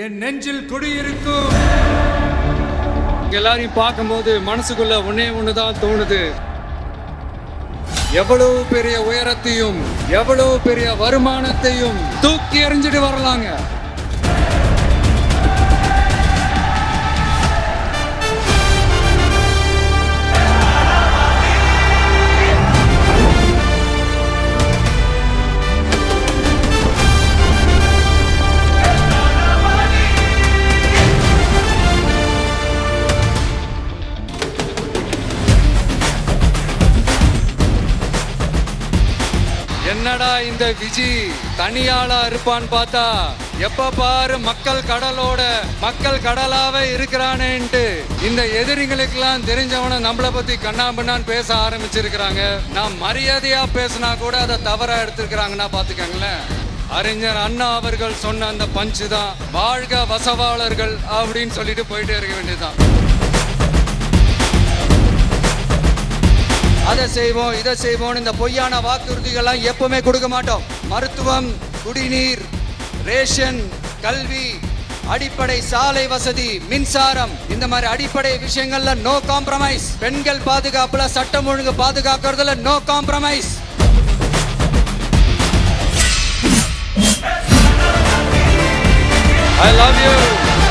என் நெஞ்சில் குடியிருக்கும். எல்லாரையும் பார்க்கும்போது மனசுக்குள்ள ஒண்ணுதான் தோணுது. எவ்வளவு பெரிய உயரத்தையும் எவ்வளவு பெரிய வருமானத்தையும் தூக்கி எறிஞ்சிட்டு வரலாங்க. என்னடா இந்த விஜி தனியாளா இருப்பான்னு பார்த்தா எப்ப பாரு மக்கள் கடலாவே இருக்கிறானேன்ட்டு இந்த எதிரிகளுக்கெல்லாம் தெரிஞ்சவன நம்மளை பத்தி கண்ணாபின்னான்னு பேச ஆரம்பிச்சிருக்கிறாங்க. நான் மரியாதையா பேசினா கூட அதை தவறா எடுத்திருக்கிறாங்கன்னா பாத்துக்கங்களேன். அறிஞர் அண்ணா அவர்கள் சொன்ன அந்த பஞ்சு தான் வாழ்க வசவாளர்கள் அப்படின்னு சொல்லிட்டு போயிட்டே இருக்க வேண்டியதுதான். அதை செய்வோம் இதை செய்வோம் இந்த பொய்யான வாக்குறுதிகள்லாம் எப்பவுமே கொடுக்க மாட்டோம். மருத்துவம், குடிநீர், ரேஷன், கல்வி, அடிப்படை சாலை வசதி, மின்சாரம், இந்த மாதிரி அடிப்படை விஷயங்கள்ல நோ காம்ப்ரமைஸ். பெண்கள் பாதுகாப்புல, சட்டம் ஒழுங்கு பாதுகாக்கிறதுல no compromise. I love you.